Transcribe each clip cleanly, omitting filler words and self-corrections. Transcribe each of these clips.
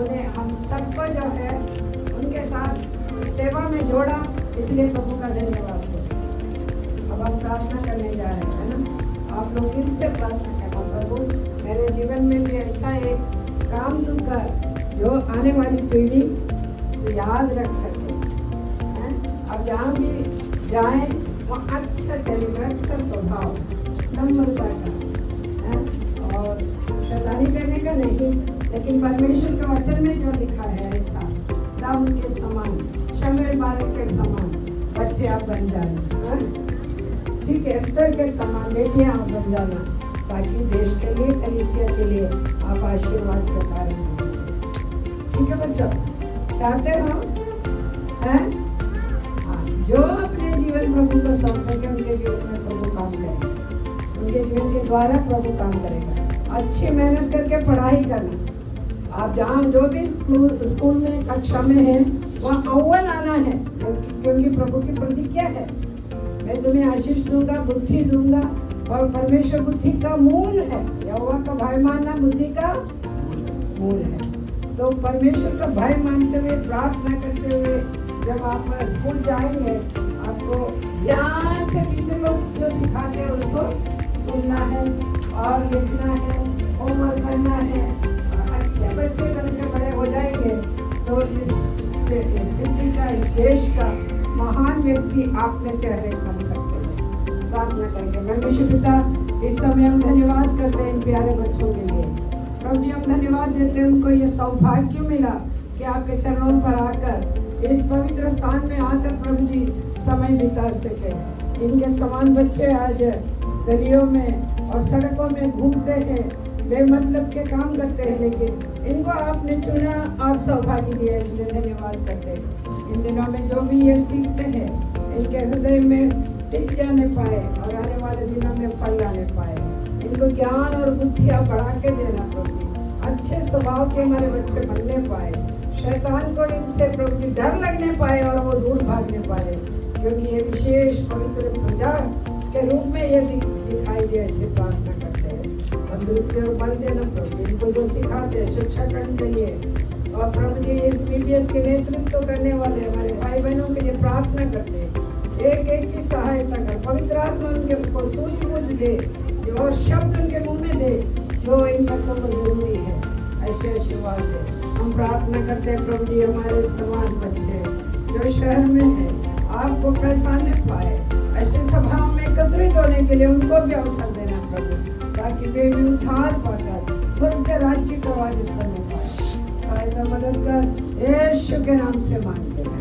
उन्हें हम सबको जो है उनके साथ सेवा में जोड़ा, इसलिए प्रभु का धन्यवाद हो। अब हम प्रार्थना करने जा रहे हैं ना, आप लोग दिल से प्रार्थना करना, प्रभु मेरे जीवन में भी ऐसा एक काम तू कर जो आने वाली पीढ़ी से याद रख सके। अब जहाँ भी जाए वहाँ अच्छा चरित्र, अच्छा स्वभाव, नम्रता का और शैतानी करने का नहीं, लेकिन परमेश्वर के वचन में जो लिखा है ऐसा दाऊद के समान, शमूएल बालक के समान बच्चे आप बन जाना, ठीक है, एस्तर के समान बेटियां आप बन जाना, ताकि देश के लिए, कलीसिया के लिए आप आशीर्वाद का कारण बने। ठीक है बच्चों, चाहते हो हैं? जो अपने जीवन प्रभु को सौंपेंगे उनके जीवन में प्रभु काम करेगा, उनके जीवन के द्वारा प्रभु काम करेगा। अच्छी मेहनत करके पढ़ाई करना। आप जहाँ जो भी स्कूल में कक्षा में है वहाँ अव्वल आना है, क्योंकि प्रभु की प्रतिज्ञा है, मैं तुम्हें आशीष दूंगा, बुद्धि दूंगा, और परमेश्वर बुद्धि का मूल है। यहोवा का भय मानना बुद्धि का मूल है। तो परमेश्वर का भय मानते हुए, प्रार्थना करते हुए जब आप स्कूल जाएंगे, आपको ध्यान से टीचर लोग जो सिखाते हैं उसको सुनना है और लिखना है, होमवर्क करना है। अच्छे बच्चे बनकर बड़े हो जाएंगे तो इस सिटी का, इस देश का महान व्यक्ति आप में से हर एक बन सकते हैं। प्रार्थना करेंगे। परमेश्वर पिता, इस समय हम धन्यवाद करते हैं इन प्यारे बच्चों के लिए। प्रभु जी हम धन्यवाद देते हैं, उनको ये सौभाग्य मिला कि आपके चरणों पर आकर, इस पवित्र स्थान में आकर प्रभु जी समय बिता सके। इनके समान बच्चे आज गलियों में और सड़कों में घूमते हैं, बेमतलब के काम करते हैं, लेकिन इनको आपने चुना और सौभाग्य दिया, इसलिए धन्यवाद करते हैं। इन दिनों में जो भी ये सीखते हैं, इनके हृदय में टिक जाने पाए और आने वाले दिनों में फल लाने पाए। इनको ज्ञान और बुद्धियाँ बढ़ा के देना प्रभु, अच्छे स्वभाव के हमारे बच्चे बनने पाए, शैतान को इनसे प्रभु जी डर लगने पाए और वो दूर भागने पाए, क्योंकि ये विशेष पवित्र प्रजा के रूप में ये दिखाई दे। ऐसे प्रार्थना करते हैं और दूसरे को बल देना प्रभु, इनको जो सिखाते हैं शिक्षा करने के लिए, और प्रभु जी इस बीबीएस के नेतृत्व करने वाले हमारे भाई बहनों के लिए प्रार्थना करते हैं, एक एक की सहायता कर, पवित्र आत्मा उनके को सूझबूझ दे, और शब्द उनके मुंह में दे जो इन बच्चों को जरूरी है। ऐसे आशीर्वाद दे। हम प्रार्थना करते हैं प्रभु जी हमारे समान बच्चे जो शहर में हैं आपको पहचानने पाए, ऐसे सभाओं में एकत्रित होने के लिए उनको भी अवसर देना प्रभु, ताकि वे भी उद्धार पाकर स्वर्ग के राज्य का वारिस बनने पाए। सहायता मदद कर यीशु के नाम से मांगते हैं।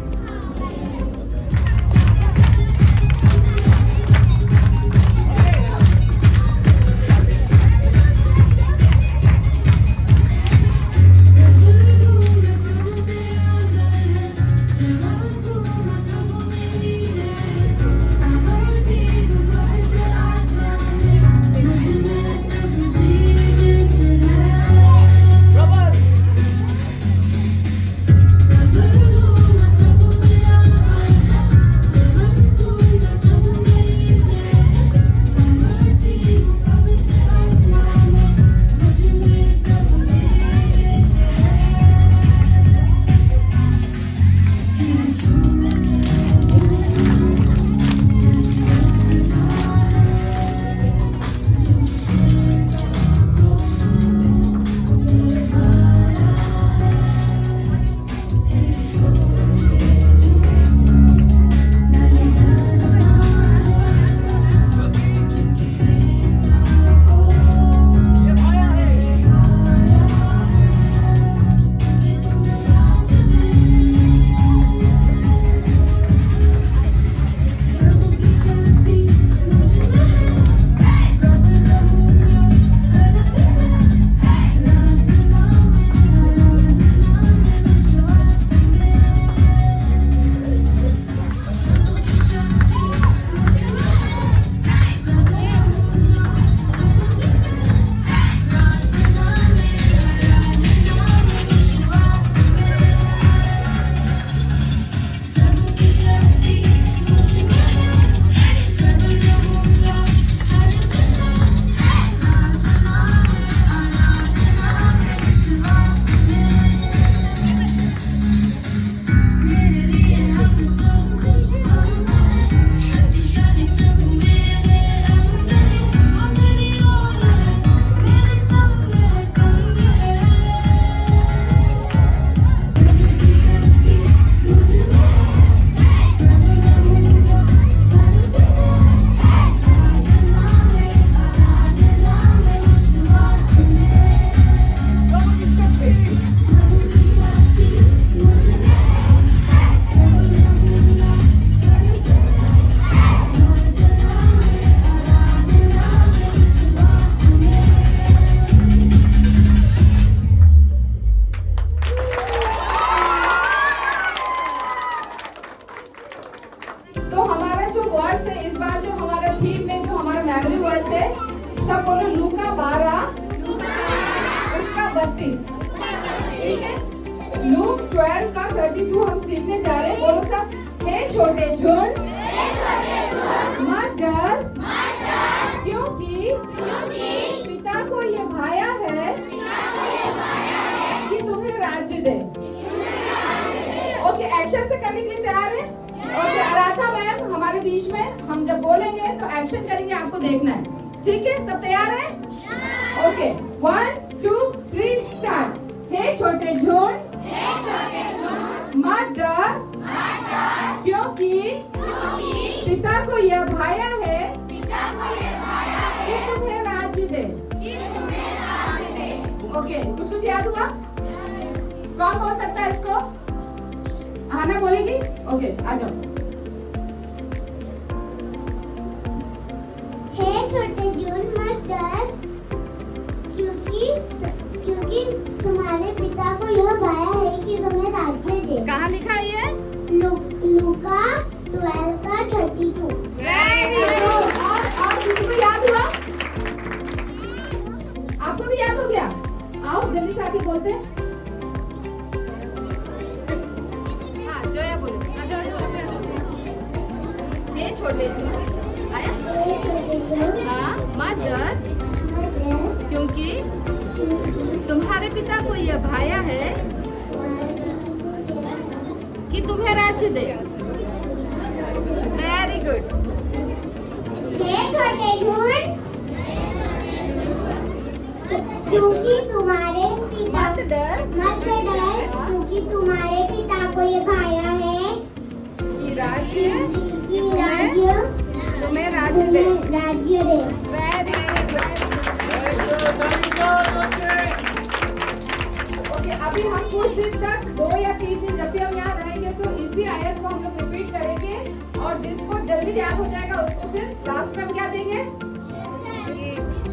लूक 12 का 32 हम सीखने जा रहे हैं। बोलो सब, हे छोटे झुंड मत डर, क्योंकि पिता को ये भाया है कि तुम्हें राज्य दे। ओके, एक्शन से करने के लिए तैयार है? ओके, आराधा मैम हमारे बीच में, हम जब बोलेंगे तो एक्शन करेंगे, आपको देखना है। ठीक है, सब तैयार है? Okay, 1 2 3 start. हे छोटे झुंड मत डर, क्योंकि पिता को यह भाया है कि तुम्हें राज्य दे। ओके, कुछ याद हुआ? कौन बोल सकता है इसको? आना बोलेगी? ओके, आ जाओ। हे छोटे झुंड मत डर, क्योंकि तुम्हारे पिता को यह भाया है कि तुम्हें राज्य दे। कहाँ लिखा है ये? लूका 12 का 32। Very good. और किसी को याद हुआ? आपको भी याद हो गया? आओ जल्दी से आके बोलते हैं। हाँ, जोया बोलो। हाँ, जोया। हे छोटे झुंड आया? हे छोटे झुंड हाँ, मत डर, मत डर, क्योंकि क्योंकि तुम्हारे पिता को यह भाया है कि तुम्हें राज्य दे। Very good. हे छोटे झुंड, क्योंकि तुम्हारे पिता मत डर मत डर, क्योंकि तुम्हारे पिता को ये भाया है कि राज्य कि राज्य तुम्हें राज्य दे। तुम्हें राज्य दे। वेरी गुड, वेरी ओके, अभी हम कुछ दिन तक 2 या 3 दिन जब भी हम यहाँ रहेंगे तो इसी आयत को हम लोग रिपीट करेंगे, और जिसको जल्दी याद हो जाएगा उसको फिर लास्ट में हम क्या देंगे?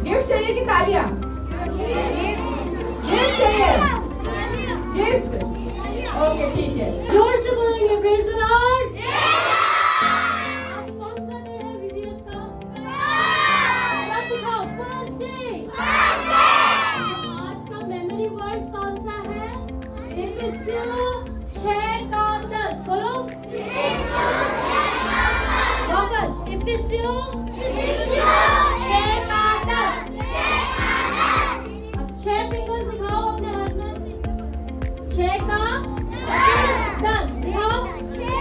गिफ्ट चाहिए कि तालियां? गिफ्ट चाहिए? गिफ्ट। ओके, ठीक है। जोर से बोलेंगे प्रेज द लॉर्ड। आज कौन सा डे है वीडियोस का? सब दिखाओ, फर्स्ट डे। आज का मेमोरी वर्ड्स कौन सा है? इफिसियों 6 का 10। बोलो वापस, इफिसियों 6 का 10। अब 6 फिंगर्स दिखाओ अपने हाथ में। 6 का 10 दिखाओ।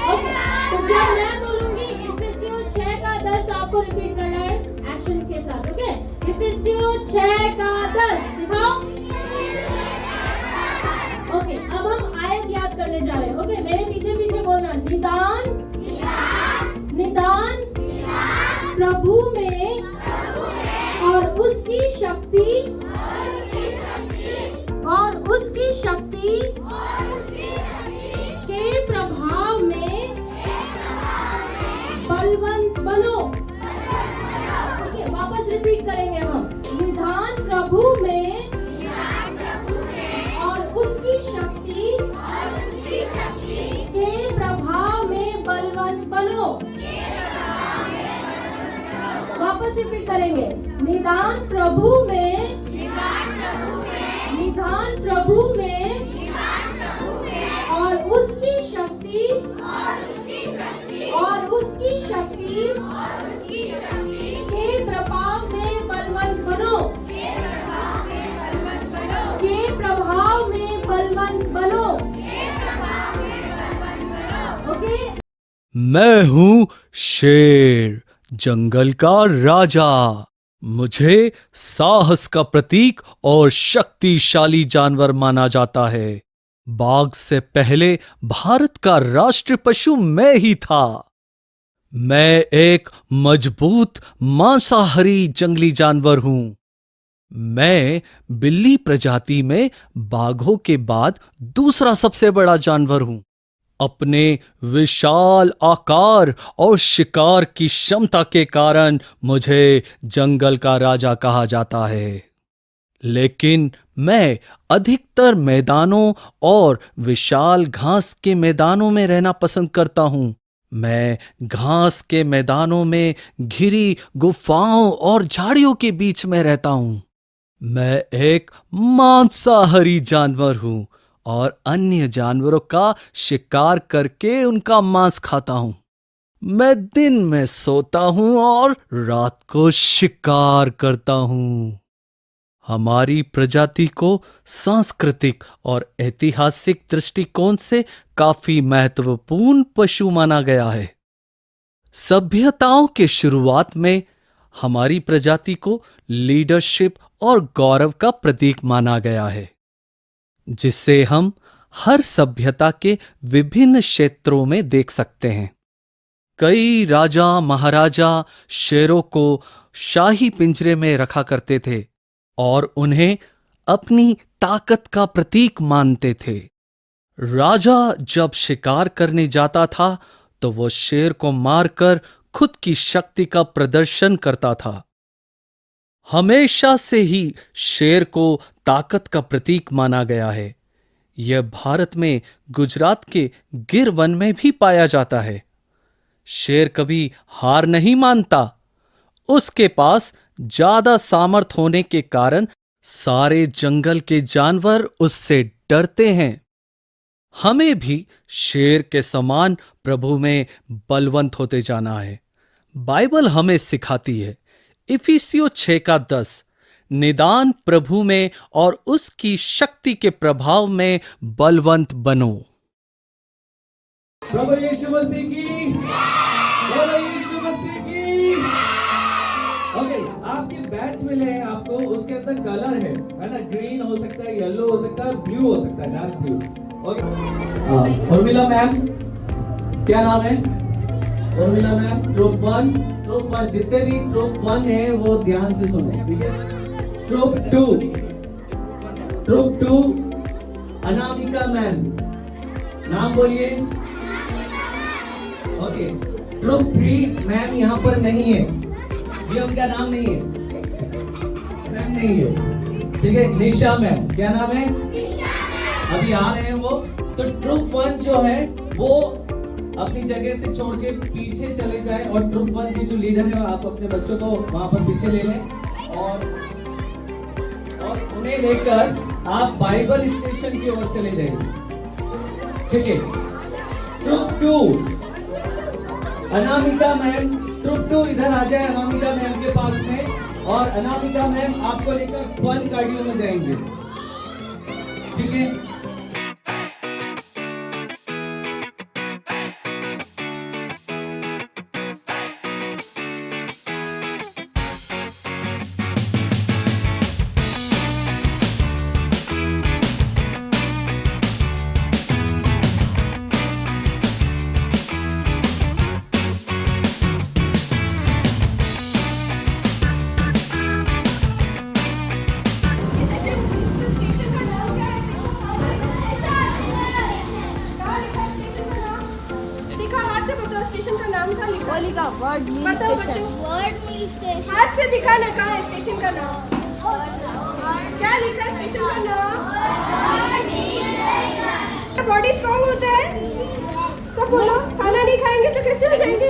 ओके, तो जब मैं बोलूंगी इफिसियों 6 का 10 तो आपको रिपीट करना है एक्शन के साथ। ओके, इफिसियों 6 का 10 दिखाओ। ओके, अब हम आयत याद करने जा रहे हैं। ओके, मेरे पीछे पीछे बोलना। निदान निदान प्रभु में और उसकी शक्ति के प्रभाव में बलवंत बनो। ओके, वापस रिपीट करेंगे हम। निदान प्रभु में और उसकी शक्ति के प्रभाव में बलवंत बनो। वापस रिपीट करेंगे। निदान प्रभु में और उसकी शक्ति के प्रभाव में बलवंत बनो। के प्रभाव में बलवंत बनो। ओके, मैं हूं शेर, जंगल का राजा। मुझे साहस का प्रतीक और शक्तिशाली जानवर माना जाता है। बाघ से पहले भारत का राष्ट्रीय पशु मैं ही था। मैं एक मजबूत मांसाहारी जंगली जानवर हूं। मैं बिल्ली प्रजाति में बाघों के बाद दूसरा सबसे बड़ा जानवर हूं। अपने विशाल आकार और शिकार की क्षमता के कारण मुझे जंगल का राजा कहा जाता है। लेकिन मैं अधिकतर मैदानों और विशाल घास के मैदानों में रहना पसंद करता हूं। मैं घास के मैदानों में घिरी गुफाओं और झाड़ियों के बीच में रहता हूं। मैं एक मांसाहारी जानवर हूं और अन्य जानवरों का शिकार करके उनका मांस खाता हूं। मैं दिन में सोता हूं और रात को शिकार करता हूं। हमारी प्रजाति को सांस्कृतिक और ऐतिहासिक दृष्टिकोण से काफी महत्वपूर्ण पशु माना गया है। सभ्यताओं के शुरुआत में हमारी प्रजाति को लीडरशिप और गौरव का प्रतीक माना गया है, जिसे हम हर सभ्यता के विभिन्न क्षेत्रों में देख सकते हैं। कई राजा महाराजा शेरों को शाही पिंजरे में रखा करते थे और उन्हें अपनी ताकत का प्रतीक मानते थे। राजा जब शिकार करने जाता था तो वो शेर को मारकर खुद की शक्ति का प्रदर्शन करता था। हमेशा से ही शेर को ताकत का प्रतीक माना गया है। यह भारत में गुजरात के गिर वन में भी पाया जाता है। शेर कभी हार नहीं मानता। उसके पास ज्यादा सामर्थ होने के कारण सारे जंगल के जानवर उससे डरते हैं। हमें भी शेर के समान प्रभु में बलवंत होते जाना है। बाइबल हमें सिखाती है, इफिसियों 6:10, निदान प्रभु में और उसकी शक्ति के प्रभाव में बलवंत बनो। प्रभु यीशु मसीह की, प्रभु यीशु मसीह की। ओके, आपके बैच में ले आपको, उसके अंदर कलर है ना? ग्रीन हो सकता है, येलो हो सकता है, ब्लू हो सकता है, dark blue. Okay, Urmila ma'am, क्या नाम है? उर्मिला मैम, ग्रुप 1, जितने भी ग्रुप 1 है वो ध्यान से सुने, ठीक है? ग्रुप 2 अनामिका मैम, नाम बोलिए। ओके, ग्रुप 3 मैम यहाँ पर नहीं है, ये उनका नाम नहीं है, मैम नहीं है, ठीक है? निशा मैम, क्या नाम है? अभी आ रहे हैं वो। तो ग्रुप 1 जो है वो अपनी जगह से छोड़ के पीछे चले जाए, और ग्रुप 1 के जो लीडर है आप अपने बच्चों को वहां पर पीछे ले लें और उन्हें लेकर आप बाइबल स्टेशन की ओर चले जाइए, ठीक है? ग्रुप 2 अनामिका मैम, ग्रुप 2 इधर आ जाए अनामिका मैम के पास में, और अनामिका मैम आपको लेकर 1 कार्डियो में जाएंगे, ठीक है? वर्ड मील बताओ स्टेशन। वर्ड मील स्टेशन। हाथ से दिखाना कहाँ है स्टेशन का नाम? क्या लिखा है स्टेशन का नाम? बॉडी स्ट्रॉन्ग होता है, सब बोलो। खाना नहीं खाएंगे तो कैसे हो जाएंगे?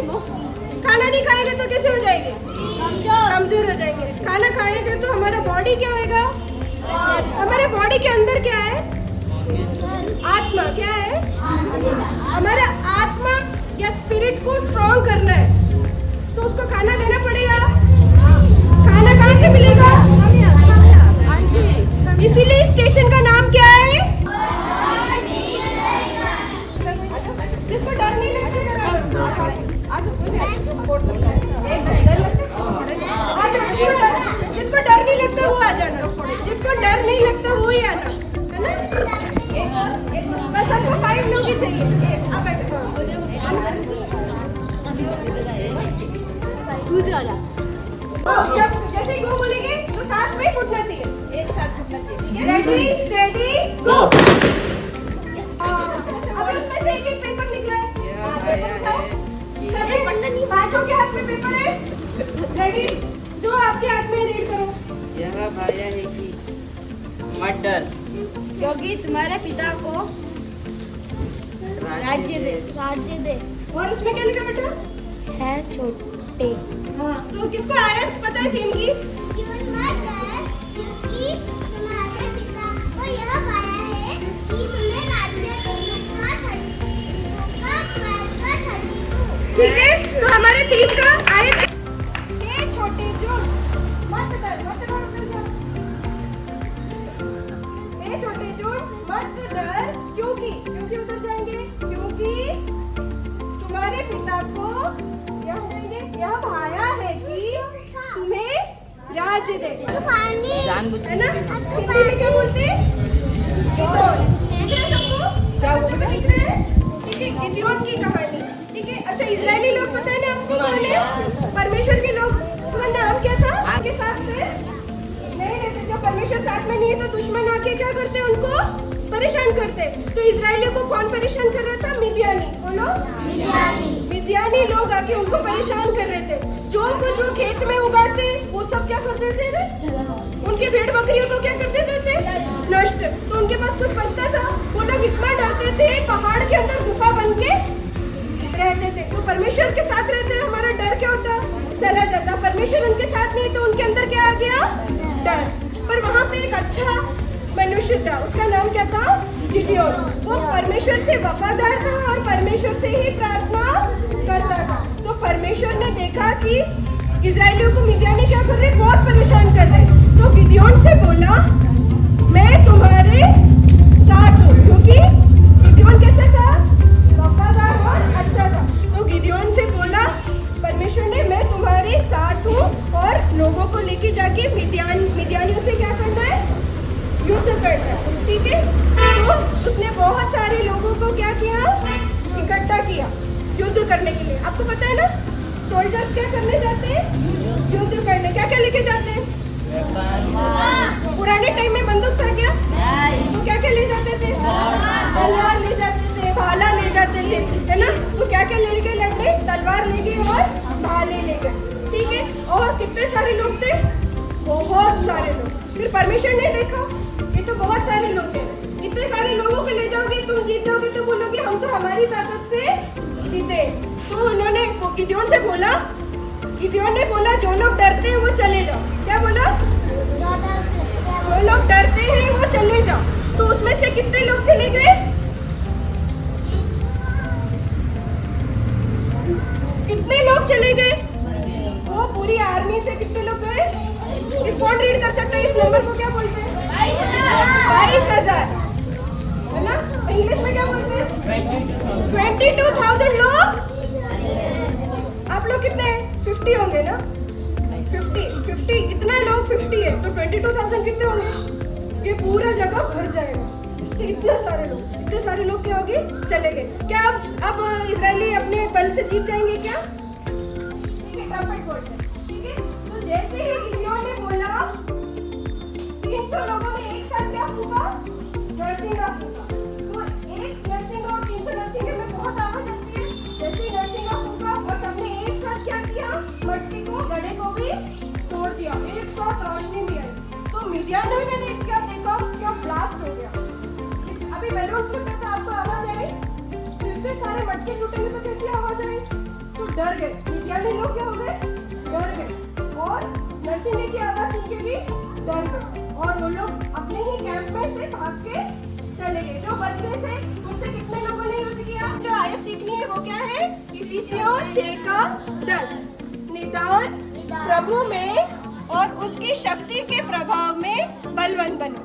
खाना नहीं खाएंगे तो कैसे हो जाएंगे? कमजोर हो जाएंगे। खाना खाएंगे तो हमारा बॉडी क्या होगा? हमारे बॉडी के अंदर क्या है? आत्मा। क्या है? हमारा आत्मा या स्पिरिट को स्ट्रॉन्ग करना है तो उसको खाना देना पड़ेगा। खाना कहाँ से मिलेगा? इसीलिए स्टेशन का नाम क्या है? जिसको डर नहीं लगता, जिसको डर नहीं लगता वो आ जाना, जिसको डर नहीं लगता वो ही आना, है ना? बस आपको 5 लोग ही चाहिए। जब जैसे गो बोलेंगे तो साथ में फुटना चाहिए, एक साथ फुटना चाहिए। रेडी स्टेडी गो। अब इसमें से एक पेपर निकला है, सभी 5 के हाथ में पेपर है। रेडी, जो आपके हाथ में रीड करो। यह भाया है कि मर्डर, क्योंकि तुम्हारे पिता को राज्य दे। और उसमें क्या लिखा बेटा? है छोटे। हाँ, तो किसको आया पता है टीम की? क्योंकि तुम्हारे पिता को यह पाया है कि तुम्हें ठीक है, तो हमारे टीम का आए ए छोटे जो मत डर उधर जा। ए छोटे जो मत डर, क्योंकि उधर जाएंगे, क्योंकि तुम्हारे पिता को क्या कहेंगे, यह भाया है कि तुम्हें राज्य दे, है ना। हिंदी में क्या बोलते हैं, गिदोन। देख रहे हैं सबको, क्या वो दिख रहा है, ठीक है, गिदोन की कहानी, ठीक है। अच्छा, इजरायली लोग पता है ना आपको कौन है, परमेश्वर के लोग, उसका नाम क्या था, आपके साथ में नहीं रहते, जब परमेश्वर साथ में नहीं है तो दुश्मन आके क्या करते, उनको परेशान करते। तो इजरायलियों को कौन परेशान कर रहा था, मिद्यानी, बोलो मिद्यानी लोग आके उनको परेशान कर रहे थे। जो खेत में उगाते वो सब क्या कर देते थे, उनके भेड़ बकरियों को क्या कर देते थे, नष्ट। तो उनके पास कुछ बचता था, वो लोग इतना डरते थे, पहाड़ के अंदर गुफा बन के रहते थे। तो परमेश्वर के साथ रहते हमारा डर क्या होता, चला जाता। परमेश्वर उनके साथ नहीं तो उनके अंदर क्या आ गया, डर। पर वहाँ पे एक अच्छा मनुष्य था, उसका नाम क्या था, गिदोन। वो परमेश्वर से वफादार था और परमेश्वर से ही प्रार्थना करता था। तो परमेश्वर ने देखा कि इजरायलियों को मिद्यानी क्या कर रहे, बहुत परेशान कर रहे। तो गिदोन से बोला, मैं तुम्हारे साथ हूँ, क्योंकि गिदोन कैसा था, वफादार और अच्छा था। तो गिदोन से बोला परमेश्वर ने, मैं तुम्हारे साथ हूँ और लोगों को लेके जाके मिद्यानियों से क्या करना है, युद्ध करना है, ठीक है। तो उसने बहुत सारे लोगों को क्या किया, इकट्ठा किया युद्ध करने के लिए। आपको पता है ना, सोल्जर्स क्या करने जाते हैं, युद्ध करने। क्या क्या लेके जाते हैं, पुराने टाइम में बंदूक था क्या, तो क्या क्या ले जाते थे, तलवार ले जाते थे, भाला ले जाते थे, है ना। तो क्या क्या ले गए, लड़ने, तलवार ले गए और भाले ले गए, ठीक है। और कितने सारे लोग थे, बहुत सारे लोग। फिर परमेश्वर ने देखा ये तो बहुत सारे लोग हैं, इतने सारे लोगों को ले जाओगे, तुम जीत जाओगे, तो बोलोगे हम तो हमारी ताकत से जीते। तो उन्होंने गिदोन से बोला, गिदोन ने बोला जो लोग डरते हैं वो चले जाओ। क्या बोला, जो लोग डरते हैं वो चले जाओ। तो उसमें से कितने लोग चले गए, कितने लोग चले गए, वो पूरी आर्मी से कितने लोग गए, कौन रीड कर सकता है इस नंबर को, क्या बोलते हैं, 22,000, है ना। इंग्लिश में क्या बोलते हैं, 22,000 लोग। आप लोग कितने हैं, 50 होंगे ना, 50 इतना लोग 50 है, तो 22,000 कितने होंगे, ये पूरा जगह भर जाएगा। इससे इतने सारे लोग क्या होंगे, चले गए। क्या अब इजरायली अपने बल से जीत जाएंगे क्या, ठीक है, ठीक है। तो जैसे ही गिदोन ने बोला, 300 लोगों ने एक साथ क्या फूका, नरसिंगा फूका। तो एक नरसिंगा और 300 नरसिंगे में बहुत आवाज आती है। जैसे ही नरसिंगा फूका और सबने एक साथ क्या किया, मटकी को, गड़े को भी तोड़ दिया, एक साथ रोशनी भी आई। तो मिद्यानियों ने क्या देखा, क्या ब्लास्ट हो गया। अभी बैलून फूटता तो आपको आवाज आई, इतने सारे मटके टूटेंगे तो कैसी आवाज आई, तो डर गए मिद्यानी लोग, क्या हो गए, डर गए। और नरसिंगे की आवाज सुन के भी डर गए और वो लोग अपने ही कैंप में से भाग के चले गए। जो बच गए थे उनसे कितने लोगों ने युद्ध किया। जो आयत सीखनी है वो क्या है, इफिसियों 6:10, निदान प्रभु में और उसकी शक्ति के प्रभाव में बलवान बनो।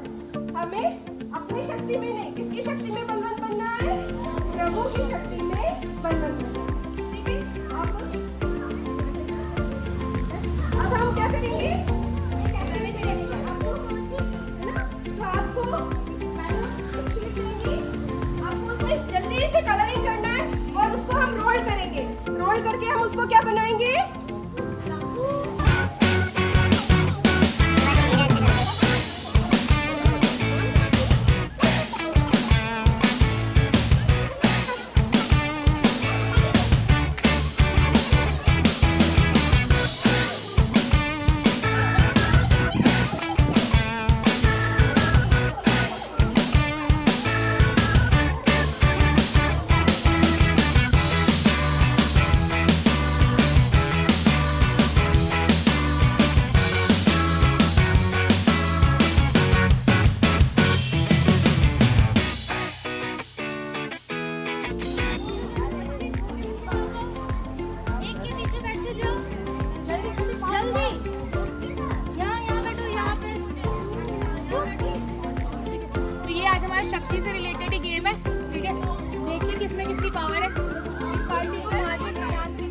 हमें अपनी शक्ति में नहीं, किसकी शक्ति में बलवान बनना है, प्रभु की शक्ति में बलवान बनना है, ठीक है। अब हम क्या करेंगे, एक एक्टिविटी देंगे आपको, है ना। तो आपको आपको उसमें जल्दी से कलरिंग करना है और उसको हम रोल करेंगे। रोल करके हम उसको क्या बनाएंगे, कितनी पावर है इस पार्टी को मारने में यहाँ से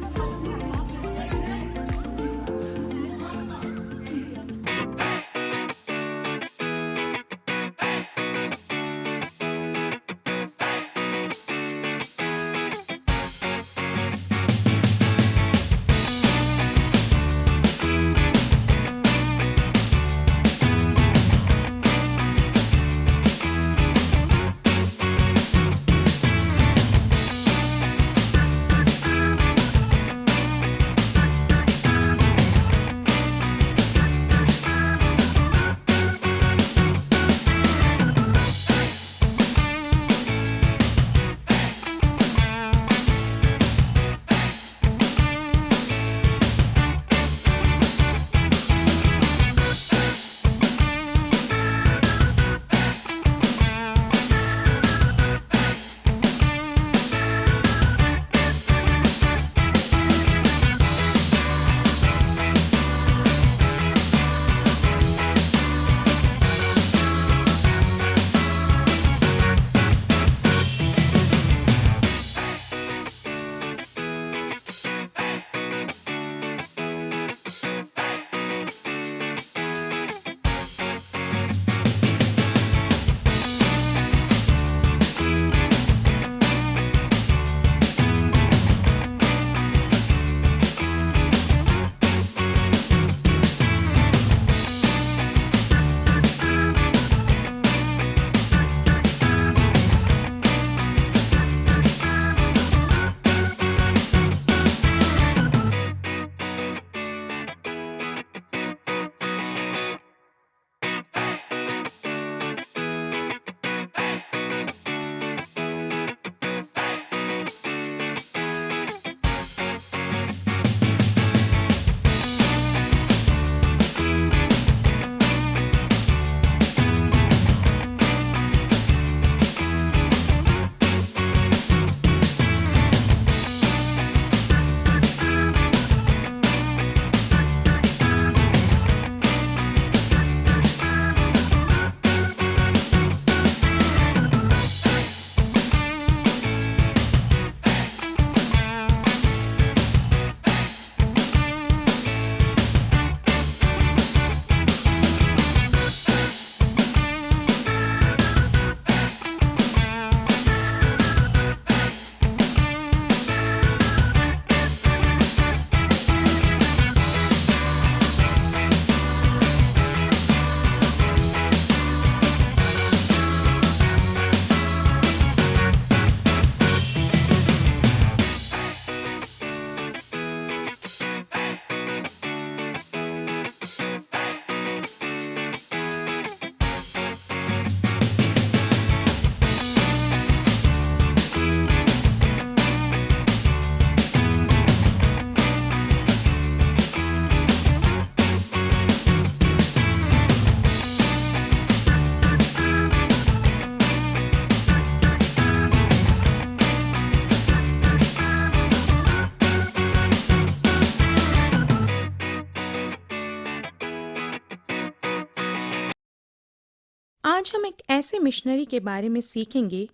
आज हम एक ऐसे मिशनरी के बारे में सीखेंगे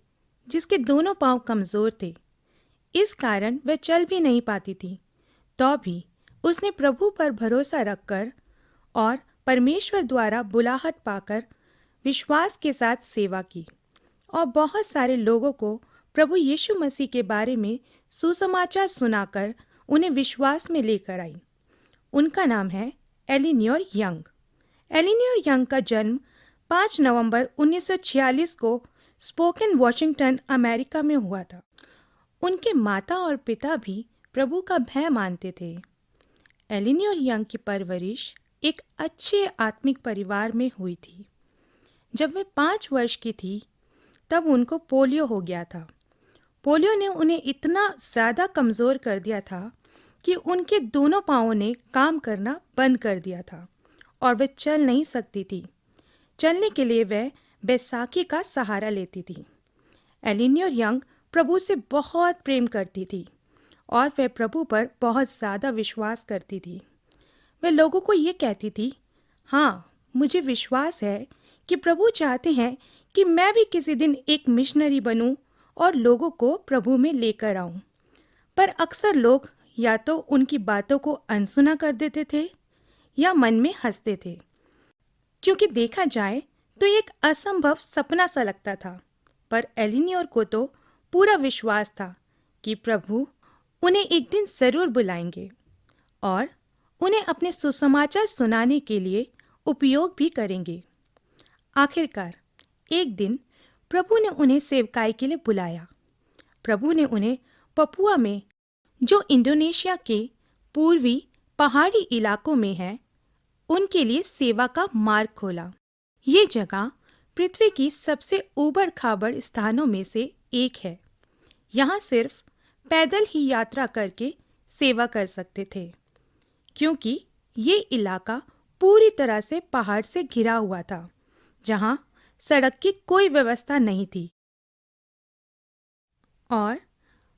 जिसके दोनों पांव कमज़ोर थे। इस कारण वह चल भी नहीं पाती थी, तो भी उसने प्रभु पर भरोसा रखकर और परमेश्वर द्वारा बुलाहट पाकर विश्वास के साथ सेवा की और बहुत सारे लोगों को प्रभु यीशु मसीह के बारे में सुसमाचार सुनाकर उन्हें विश्वास में लेकर आई। उनका नाम है एलिनोर यंग। एलिनोर यंग का जन्म 5 नवंबर 1946 को स्पोकन, वॉशिंगटन, अमेरिका में हुआ था। उनके माता और पिता भी प्रभु का भय मानते थे। एलिनोर यंग की परवरिश एक अच्छे आत्मिक परिवार में हुई थी। जब वे 5 वर्ष की थी तब उनको पोलियो हो गया था। पोलियो ने उन्हें इतना ज़्यादा कमज़ोर कर दिया था कि उनके दोनों पाँवों ने काम करना बंद कर दिया था और वे चल नहीं सकती थी। चलने के लिए वह बैसाखी का सहारा लेती थी। एलिनोर यंग प्रभु से बहुत प्रेम करती थी और वह प्रभु पर बहुत ज़्यादा विश्वास करती थी। वह लोगों को ये कहती थी, हाँ, मुझे विश्वास है कि प्रभु चाहते हैं कि मैं भी किसी दिन एक मिशनरी बनूं और लोगों को प्रभु में लेकर आऊं। पर अक्सर लोग या तो उनकी बातों को अनसुना कर देते थे या मन में हंसते थे, क्योंकि देखा जाए तो ये एक असंभव सपना सा लगता था। पर एलिनियोर को तो पूरा विश्वास था कि प्रभु उन्हें एक दिन जरूर बुलाएंगे और उन्हें अपने सुसमाचार सुनाने के लिए उपयोग भी करेंगे। आखिरकार एक दिन प्रभु ने उन्हें सेवकाई के लिए बुलाया। प्रभु ने उन्हें पपुआ में, जो इंडोनेशिया के पूर्वी पहाड़ी इलाकों में है, उनके लिए सेवा का मार्ग खोला। ये जगह पृथ्वी की सबसे ऊबड़ खाबड़ स्थानों में से एक है। यहाँ सिर्फ पैदल ही यात्रा करके सेवा कर सकते थे, क्योंकि ये इलाका पूरी तरह से पहाड़ से घिरा हुआ था, जहाँ सड़क की कोई व्यवस्था नहीं थी और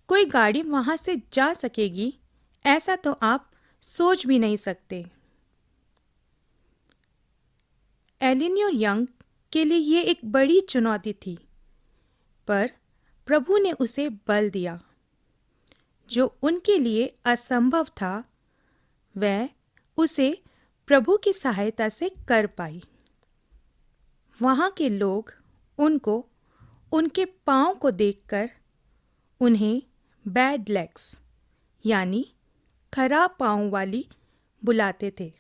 कोई गाड़ी वहाँ से जा सकेगी ऐसा तो आप सोच भी नहीं सकते। एलिनियोर यंग के लिए ये एक बड़ी चुनौती थी, पर प्रभु ने उसे बल दिया। जो उनके लिए असंभव था, वह उसे प्रभु की सहायता से कर पाई। वहाँ के लोग उनको उनके पाँव को देखकर उन्हें बैड लेग्स यानी खराब पाँव वाली बुलाते थे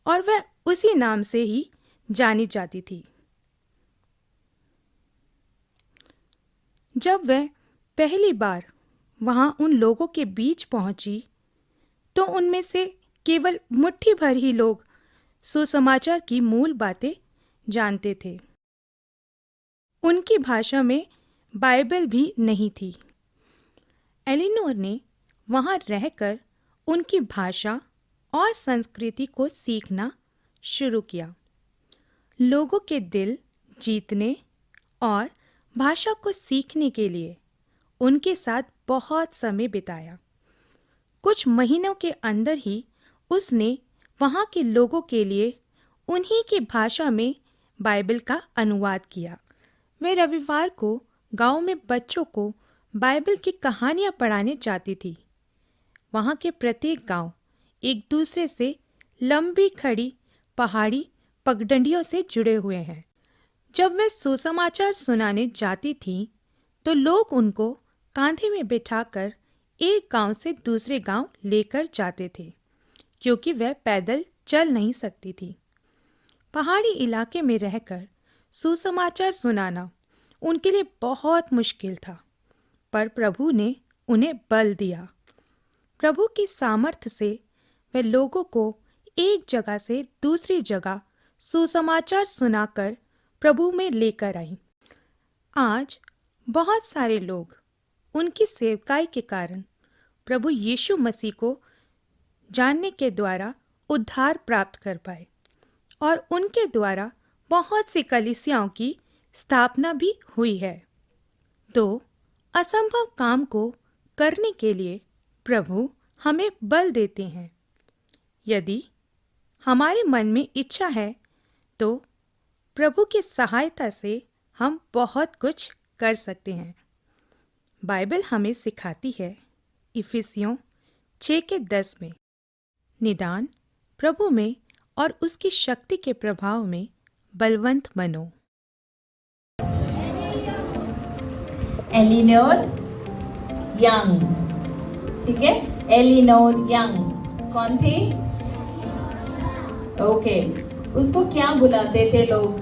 और वह उसी नाम से ही जानी जाती थी। जब वह पहली बार वहाँ उन लोगों के बीच पहुंची, तो उनमें से केवल मुट्ठी भर ही लोग सुसमाचार की मूल बातें जानते थे। उनकी भाषा में बाइबल भी नहीं थी। एलिनोर ने वहाँ रहकर उनकी भाषा और संस्कृति को सीखना शुरू किया, लोगों के दिल जीतने और भाषा को सीखने के लिए उनके साथ बहुत समय बिताया। कुछ महीनों के अंदर ही उसने वहाँ के लोगों के लिए उन्हीं की भाषा में बाइबल का अनुवाद किया। वे रविवार को गांव में बच्चों को बाइबल की कहानियाँ पढ़ाने जाती थी। वहाँ के प्रत्येक गांव एक दूसरे से लंबी खड़ी पहाड़ी पगडंडियों से जुड़े हुए हैं। जब वे सुसमाचार सुनाने जाती थीं, तो लोग उनको कांधे में बिठाकर एक गांव से दूसरे गांव लेकर जाते थे, क्योंकि वह पैदल चल नहीं सकती थी। पहाड़ी इलाके में रहकर सुसमाचार सुनाना उनके लिए बहुत मुश्किल था, पर प्रभु ने उन्हें बल दिया। प्रभु की सामर्थ्य से वे लोगों को एक जगह से दूसरी जगह सुसमाचार सुनाकर प्रभु में लेकर आई। आज बहुत सारे लोग उनकी सेवकाई के कारण प्रभु यीशु मसीह को जानने के द्वारा उद्धार प्राप्त कर पाए और उनके द्वारा बहुत सी कलीसियाओं की स्थापना भी हुई है। तो असंभव काम को करने के लिए प्रभु हमें बल देते हैं। यदि हमारे मन में इच्छा है, तो प्रभु की सहायता से हम बहुत कुछ कर सकते हैं। बाइबल हमें सिखाती है इफिसियों 6:10 में, निदान प्रभु में और उसकी शक्ति के प्रभाव में बलवंत बनो। एलिनोर यंग, ठीक है, एलिनोर यंग कौन थी? ओके, उसको क्या बुलाते थे लोग?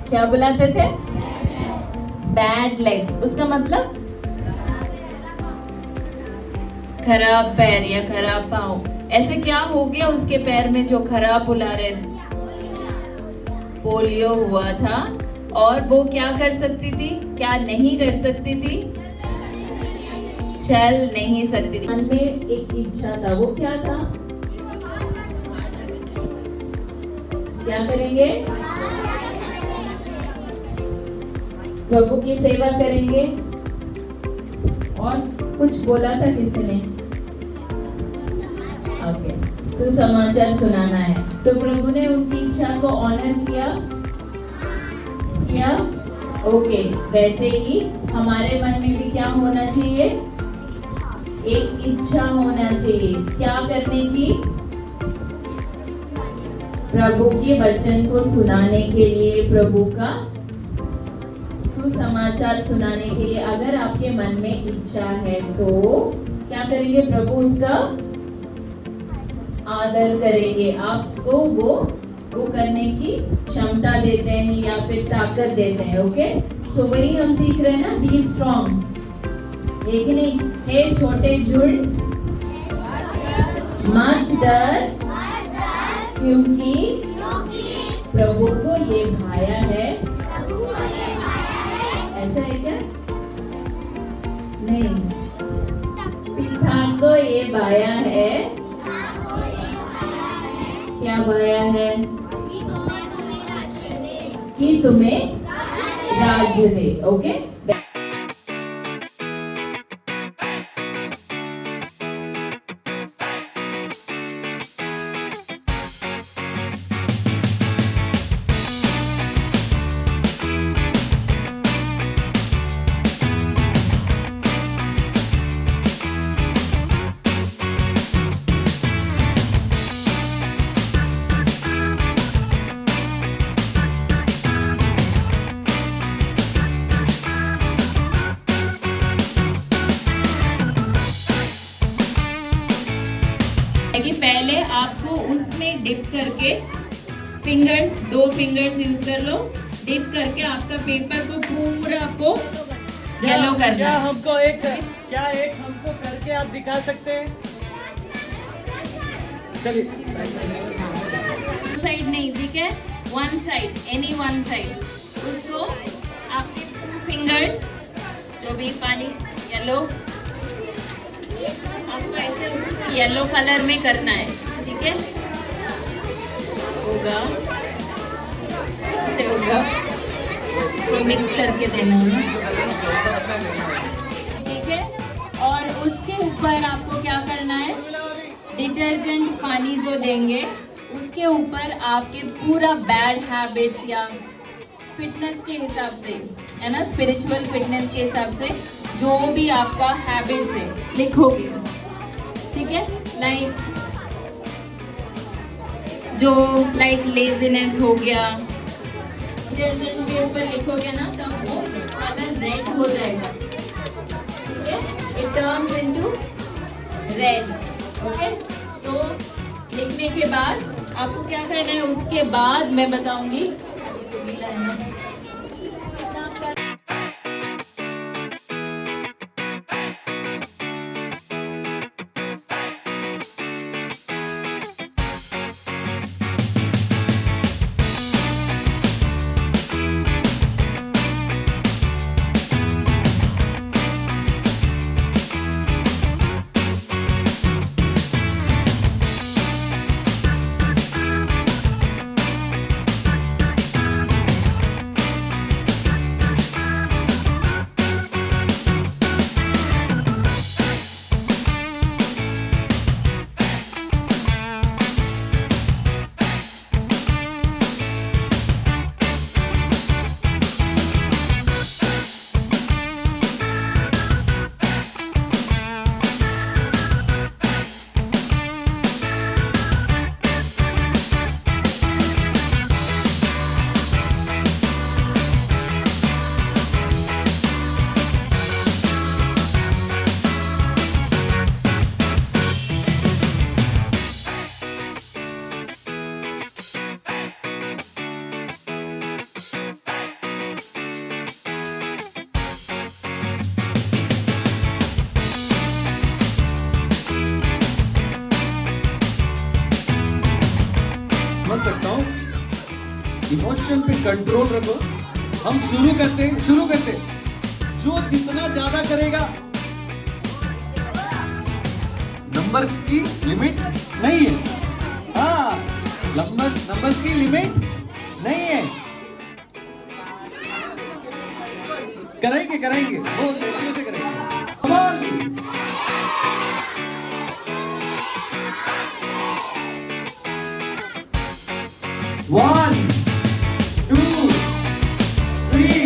क्या बुलाते थे? Bad legs. उसका मतलब खराब पैर या खराब पाँव। ऐसे क्या हो गया उसके पैर में जो खराब बुला रहे थे? पोलियो हुआ था। और वो क्या कर सकती थी, क्या नहीं कर सकती थी? चल नहीं सकती थी। मन में एक इच्छा था, वो क्या था? क्या करेंगे? प्रभु की सेवा करेंगे। और कुछ बोला था किसी ने? ओके, सुसमाचार सुनाना है। तो प्रभु ने उनकी इच्छा को ऑनर किया। ओके, वैसे ही हमारे मन में भी क्या होना चाहिए? एक इच्छा होना चाहिए। क्या करने की? प्रभु के वचन को सुनाने के लिए, प्रभु का सुसमाचार सुनाने के लिए। अगर आपके मन में इच्छा है तो क्या करेंगे? प्रभु उसका आदर करेंगे, आपको वो करने की क्षमता देते हैं या फिर ताकत देते हैं। ओके, तो वही हम सीख रहे हैं ना, बी स्ट्रॉन्ग। एक नहीं, हे छोटे झुंड मत डर, क्योंकि प्रभु को ये भाया है। ऐसा है क्या? नहीं, पिता को ये भाया है। क्या भाया है? कि तुम्हें राज्य दे। ओके, कि पहले आपको उसमें डिप करके फिंगर्स, 2 फिंगर्स यूज कर लो, डिप करके आपका पेपर को पूरा आपको येलो करना क्या है। हमको एक हमको करके आप दिखा सकते हैं? चलिए, साइड नहीं, ठीक है, one side, any one side. उसको आपके 2 फिंगर्स, जो भी पानी येलो, आपको ऐसे उसको येलो कलर में करना है। ठीक है, होगा तो मिक्स करके देना है। ठीक है, और उसके ऊपर आपको क्या करना है? डिटर्जेंट पानी जो देंगे उसके ऊपर आपके पूरा बैड हैबिट्स या फिटनेस के हिसाब से, है ना, स्पिरिचुअल फिटनेस के हिसाब से जो भी आपका हैबिट्स है लिखोगे। ठीक है, लाइक जो लेजीनेस हो गया, डिटर्जेंट के ऊपर लिखोगे ना तब वो कलर रेड हो जाएगा। ठीक है, it turns into red. Okay, तो लिखने के बाद आपको क्या करना है? उसके बाद मैं बताऊंगी। अभी तो गीला है ना। समझ सकता हूँ। इमोशन पे कंट्रोल रखो। हम शुरू करते जो जितना ज्यादा करेगा, नंबर्स की लिमिट नहीं है। हाँ, नंबर्स की लिमिट नहीं है। कराएंगे बहुत लड़कियों से करेंगे। Come on! One, two, three,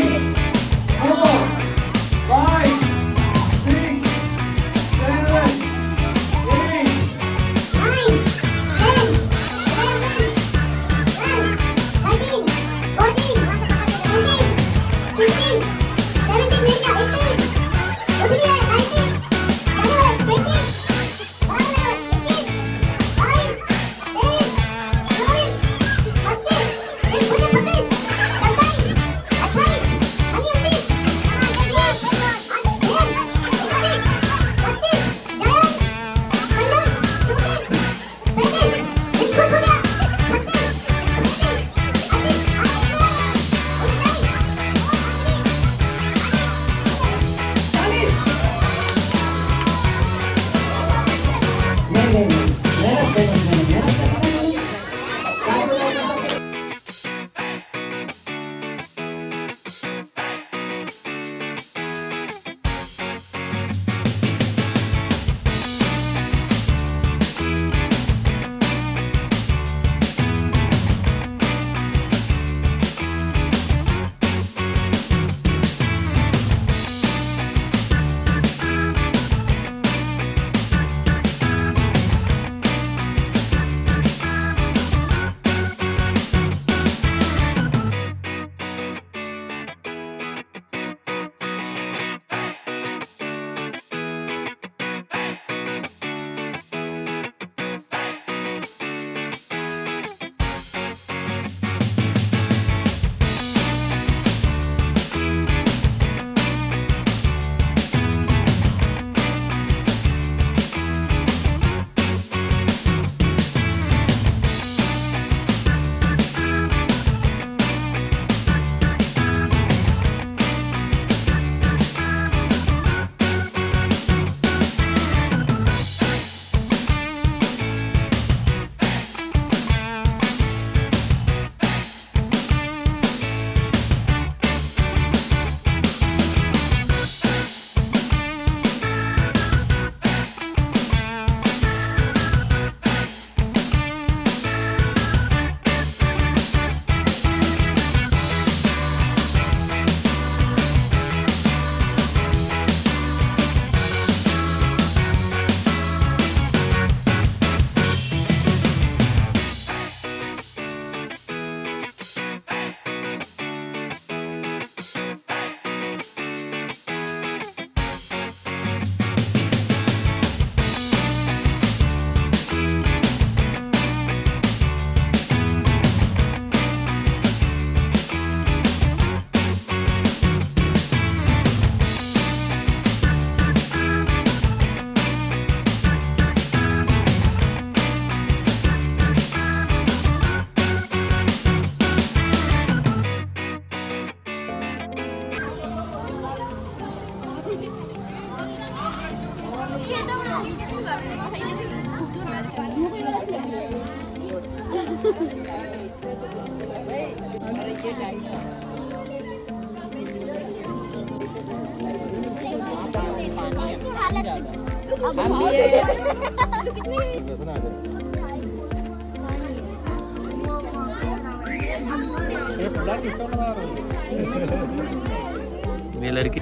ये लड़की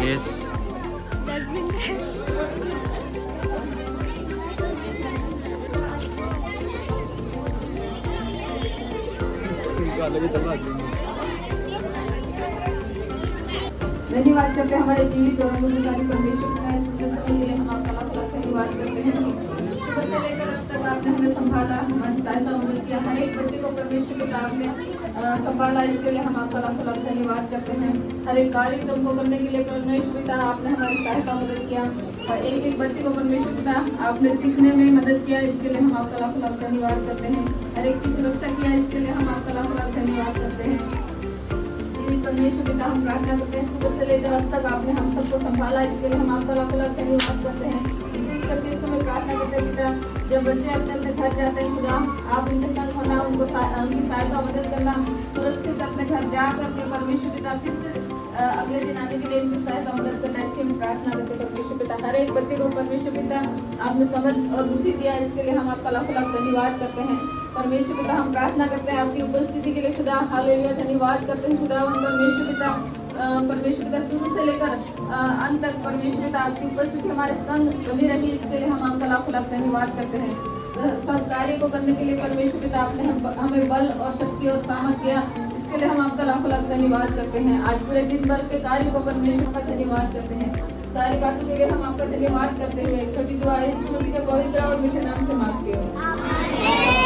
यस धन्यवाद करते हैं हमारे जीवित और अमूल्यकारी परमेश्वर का इस समय के लिए हम आपका लाख लाख धन्यवाद करते हैं। सुबह से लेकर अब तक आपने हमें संभाला, हमारी सहायता मदद किया, हर एक बच्चे को परमेश्वर पिता आपने संभाला, इसके लिए हम आपका लाख लाख धन्यवाद करते हैं। हर एक कार्यक्रम को करने के लिए परमेश्वर पिता आपने हमारी सहायता मदद किया और एक एक बच्चे को परमेश्वर पिता आपने सीखने में मदद किया, इसके लिए हम आपका लाख लाख धन्यवाद करते हैं। हर एक की सुरक्षा किया, इसके लिए हम आपका लाख लाख धन्यवाद करते हैं। परमेश्वर पिता हम प्रार्थना करते हैं, सुबह से लेकर अब तक आपने हम सबको संभाला, इसके लिए हम आपका लाख लाख धन्यवाद करते हैं। विशेष करके इस समय प्रार्थना करते हैं पिता, जब बच्चे अपने अपने घर जाते हैं खुदा आप उनके संग होना, उनकी सहायता मदद करना, सुरक्षित अपने घर जाकर के परमेश्वर पिता फिर से अगले दिन आने के लिए उनकी सहायता मदद करना, इसकी हम प्रार्थना करते हैं परमेश्वर पिता। हर एक बच्चे को परमेश्वर पिता आपने समझ और बुद्धि दिया, इसके लिए हम आपका लाख लाख धन्यवाद करते हैं। परमेश्वर पिता हम प्रार्थना करते हैं आपकी उपस्थिति के लिए खुदा, हालेलुया, धन्यवाद करते हैं खुदा परमेश्वर पिता। परमेश्वर पिता शुरू से लेकर अंत तक परमेश्वर पिता आपकी उपस्थिति हमारे संग बनी रही, इसके लिए हम आपका लाख लाख धन्यवाद करते हैं। सब कार्य को करने के लिए परमेश्वर पिता आपने हमें बल और शक्ति और सामर्थ दिया, इसके लिए हम आपका लाख लाख धन्यवाद करते हैं। आज पूरे दिन भर के कार्य को परमेश्वर का धन्यवाद करते हैं। सारी बातों के लिए हम आपका धन्यवाद करते हुए छोटी दुआ यीशु मसीह के पवित्र और मीठे नाम से मांगते हैं।